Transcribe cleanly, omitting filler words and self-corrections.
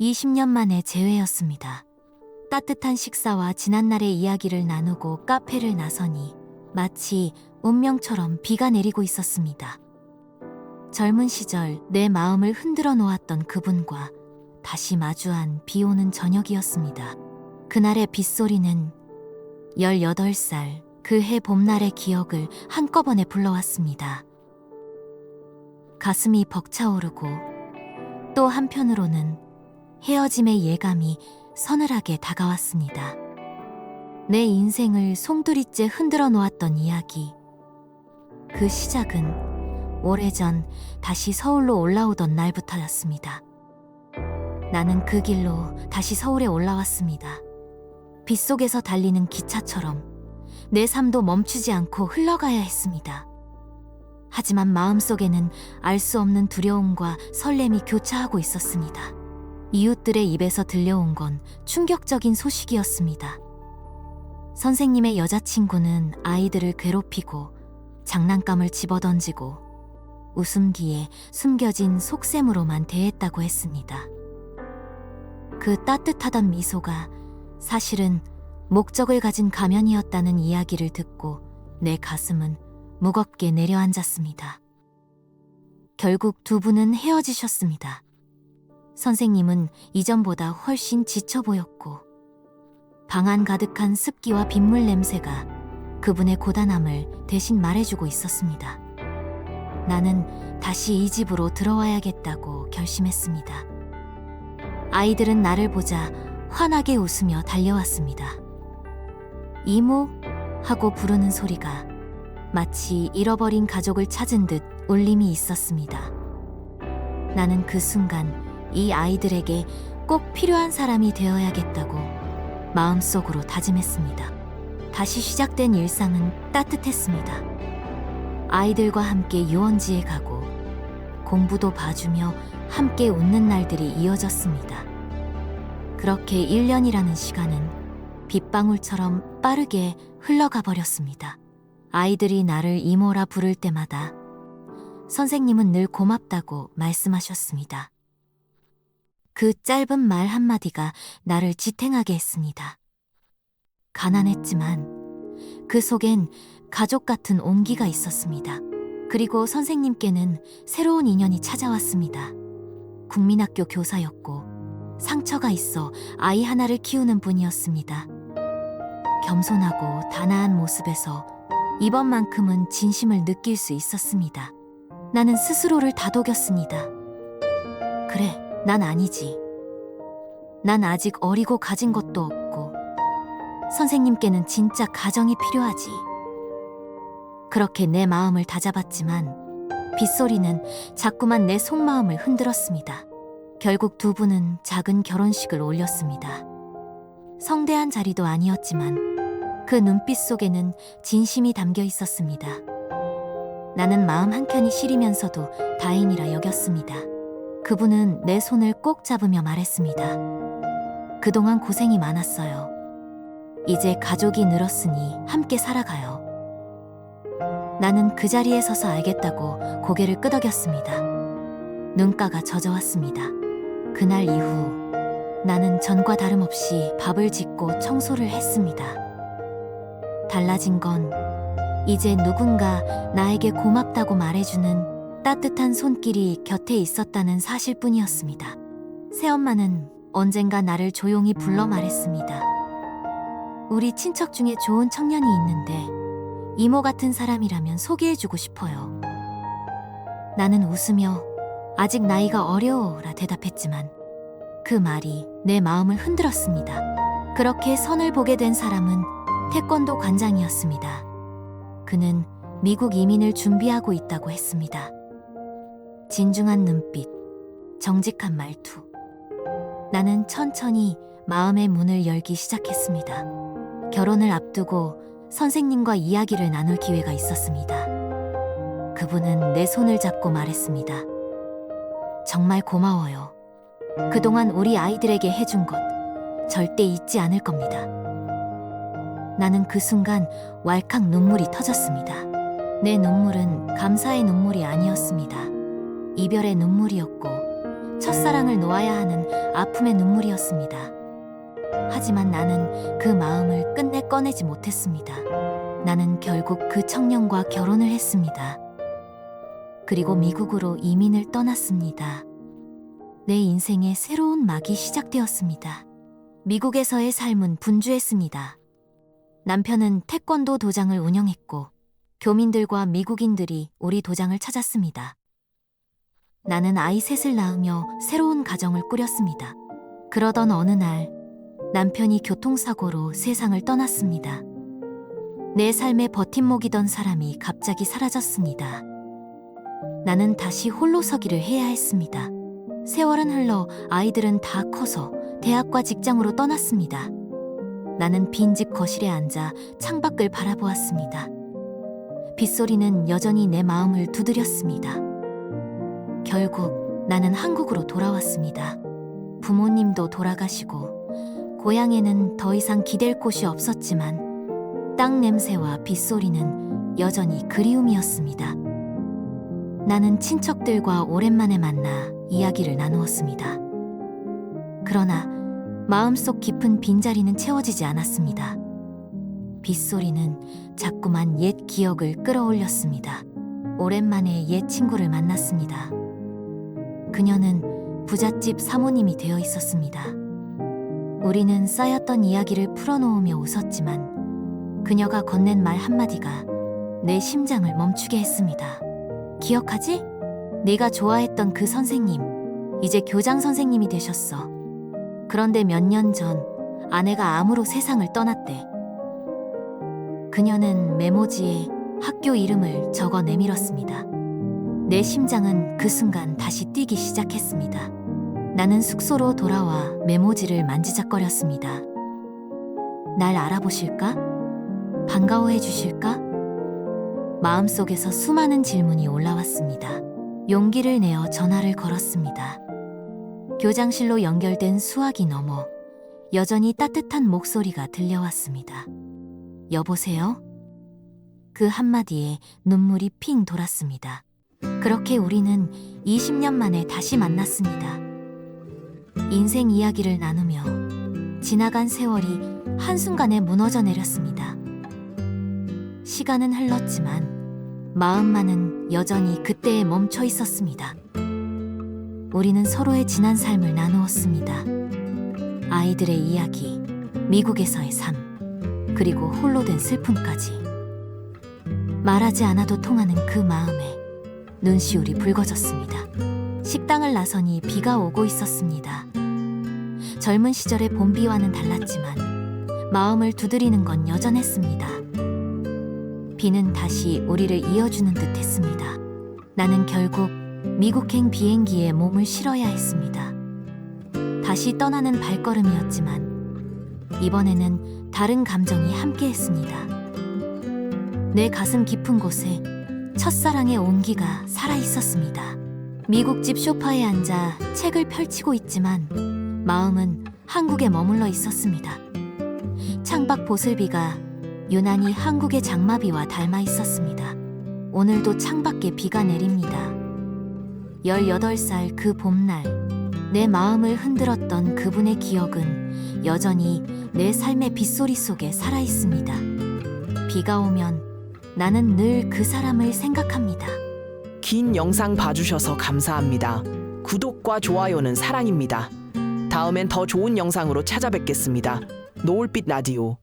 20년 만에 재회였습니다. 따뜻한 식사와 지난날의 이야기를 나누고 카페를 나서니 마치 운명처럼 비가 내리고 있었습니다. 젊은 시절 내 마음을 흔들어 놓았던 그분과 다시 마주한 비 오는 저녁이었습니다. 그날의 빗소리는 18살 그 해 봄날의 기억을 한꺼번에 불러왔습니다. 가슴이 벅차오르고 또 한편으로는 헤어짐의 예감이 서늘하게 다가왔습니다. 내 인생을 송두리째 흔들어 놓았던 이야기. 그 시작은 오래전 다시 서울로 올라오던 날부터였습니다. 나는 그 길로 다시 서울에 올라왔습니다. 빗속에서 달리는 기차처럼 내 삶도 멈추지 않고 흘러가야 했습니다. 하지만 마음속에는 알 수 없는 두려움과 설렘이 교차하고 있었습니다. 이웃들의 입에서 들려온 건 충격적인 소식이었습니다. 선생님의 여자친구는 아이들을 괴롭히고 장난감을 집어던지고 웃음기에 숨겨진 속셈으로만 대했다고 했습니다. 그 따뜻하던 미소가 사실은 목적을 가진 가면이었다는 이야기를 듣고 내 가슴은 무겁게 내려앉았습니다. 결국 두 분은 헤어지셨습니다. 선생님은 이전보다 훨씬 지쳐 보였고 방 안 가득한 습기와 빗물 냄새가 그분의 고단함을 대신 말해주고 있었습니다. 나는 다시 이 집으로 들어와야겠다고 결심했습니다. 아이들은 나를 보자 환하게 웃으며 달려왔습니다. 이모? 하고 부르는 소리가 마치 잃어버린 가족을 찾은 듯 울림이 있었습니다. 나는 그 순간 이 아이들에게 꼭 필요한 사람이 되어야겠다고 마음속으로 다짐했습니다. 다시 시작된 일상은 따뜻했습니다. 아이들과 함께 유원지에 가고 공부도 봐주며 함께 웃는 날들이 이어졌습니다. 그렇게 1년이라는 시간은 빗방울처럼 빠르게 흘러가 버렸습니다. 아이들이 나를 이모라 부를 때마다 선생님은 늘 고맙다고 말씀하셨습니다. 그 짧은 말 한마디가 나를 지탱하게 했습니다. 가난했지만 그 속엔 가족 같은 온기가 있었습니다. 그리고 선생님께는 새로운 인연이 찾아왔습니다. 국민학교 교사였고 상처가 있어 아이 하나를 키우는 분이었습니다. 겸손하고 단아한 모습에서 이번만큼은 진심을 느낄 수 있었습니다. 나는 스스로를 다독였습니다. 그래, 난 아니지. 난 아직 어리고 가진 것도 없고 선생님께는 진짜 가정이 필요하지. 그렇게 내 마음을 다잡았지만 빗소리는 자꾸만 내 속마음을 흔들었습니다. 결국 두 분은 작은 결혼식을 올렸습니다. 성대한 자리도 아니었지만 그 눈빛 속에는 진심이 담겨 있었습니다. 나는 마음 한켠이 시리면서도 다행이라 여겼습니다. 그분은 내 손을 꼭 잡으며 말했습니다. 그동안 고생이 많았어요. 이제 가족이 늘었으니 함께 살아가요. 나는 그 자리에 서서 알겠다고 고개를 끄덕였습니다. 눈가가 젖어왔습니다. 그날 이후 나는 전과 다름없이 밥을 짓고 청소를 했습니다. 달라진 건 이제 누군가 나에게 고맙다고 말해주는 따뜻한 손길이 곁에 있었다는 사실뿐이었습니다. 새엄마는 언젠가 나를 조용히 불러 말했습니다. 우리 친척 중에 좋은 청년이 있는데 이모 같은 사람이라면 소개해주고 싶어요. 나는 웃으며 아직 나이가 어려워라 대답했지만 그 말이 내 마음을 흔들었습니다. 그렇게 선을 보게 된 사람은 태권도 관장이었습니다. 그는 미국 이민을 준비하고 있다고 했습니다. 진중한 눈빛, 정직한 말투. 나는 천천히 마음의 문을 열기 시작했습니다. 결혼을 앞두고 선생님과 이야기를 나눌 기회가 있었습니다. 그분은 내 손을 잡고 말했습니다. 정말 고마워요. 그동안 우리 아이들에게 해준 것 절대 잊지 않을 겁니다. 나는 그 순간 왈칵 눈물이 터졌습니다. 내 눈물은 감사의 눈물이 아니었습니다. 이별의 눈물이었고 첫사랑을 놓아야 하는 아픔의 눈물이었습니다. 하지만 나는 그 마음을 끝내 꺼내지 못했습니다. 나는 결국 그 청년과 결혼을 했습니다. 그리고 미국으로 이민을 떠났습니다. 내 인생의 새로운 막이 시작되었습니다. 미국에서의 삶은 분주했습니다. 남편은 태권도 도장을 운영했고 교민들과 미국인들이 우리 도장을 찾았습니다. 나는 아이 셋을 낳으며 새로운 가정을 꾸렸습니다. 그러던 어느 날 남편이 교통사고로 세상을 떠났습니다. 내 삶의 버팀목이던 사람이 갑자기 사라졌습니다. 나는 다시 홀로 서기를 해야 했습니다. 세월은 흘러 아이들은 다 커서 대학과 직장으로 떠났습니다. 나는 빈집 거실에 앉아 창밖을 바라보았습니다. 빗소리는 여전히 내 마음을 두드렸습니다. 결국 나는 한국으로 돌아왔습니다. 부모님도 돌아가시고 고향에는 더 이상 기댈 곳이 없었지만 땅 냄새와 빗소리는 여전히 그리움이었습니다. 나는 친척들과 오랜만에 만나 이야기를 나누었습니다. 그러나 마음속 깊은 빈자리는 채워지지 않았습니다. 빗소리는 자꾸만 옛 기억을 끌어올렸습니다. 오랜만에 옛 친구를 만났습니다. 그녀는 부잣집 사모님이 되어 있었습니다. 우리는 쌓였던 이야기를 풀어놓으며 웃었지만 그녀가 건넨 말 한마디가 내 심장을 멈추게 했습니다. 기억하지? 네가 좋아했던 그 선생님, 이제 교장 선생님이 되셨어. 그런데 몇 년 전 아내가 암으로 세상을 떠났대. 그녀는 메모지에 학교 이름을 적어 내밀었습니다. 내 심장은 그 순간 다시 뛰기 시작했습니다. 나는 숙소로 돌아와 메모지를 만지작거렸습니다. 날 알아보실까? 반가워해 주실까? 마음속에서 수많은 질문이 올라왔습니다. 용기를 내어 전화를 걸었습니다. 교장실로 연결된 수화기 너머 여전히 따뜻한 목소리가 들려왔습니다. 여보세요? 그 한마디에 눈물이 핑 돌았습니다. 그렇게 우리는 20년 만에 다시 만났습니다. 인생 이야기를 나누며 지나간 세월이 한순간에 무너져 내렸습니다. 시간은 흘렀지만 마음만은 여전히 그때에 멈춰 있었습니다. 우리는 서로의 지난 삶을 나누었습니다. 아이들의 이야기, 미국에서의 삶, 그리고 홀로 된 슬픔까지. 말하지 않아도 통하는 그 마음에 눈시울이 붉어졌습니다. 식당을 나서니 비가 오고 있었습니다. 젊은 시절의 봄비와는 달랐지만 마음을 두드리는 건 여전했습니다. 비는 다시 우리를 이어주는 듯 했습니다. 나는 결국 미국행 비행기에 몸을 실어야 했습니다. 다시 떠나는 발걸음이었지만 이번에는 다른 감정이 함께했습니다. 내 가슴 깊은 곳에 첫사랑의 온기가 살아있었습니다. 미국집 소파에 앉아 책을 펼치고 있지만 마음은 한국에 머물러 있었습니다. 창밖 보슬비가 유난히 한국의 장마비와 닮아 있었습니다. 오늘도 창밖에 비가 내립니다. 18살 그 봄날, 내 마음을 흔들었던 그분의 기억은 여전히 내 삶의 빗소리 속에 살아있습니다. 비가 오면 나는 늘 그 사람을 생각합니다. 긴 영상 봐주셔서 감사합니다. 구독과 좋아요는 사랑입니다. 다음엔 더 좋은 영상으로 찾아뵙겠습니다. 노을빛 라디오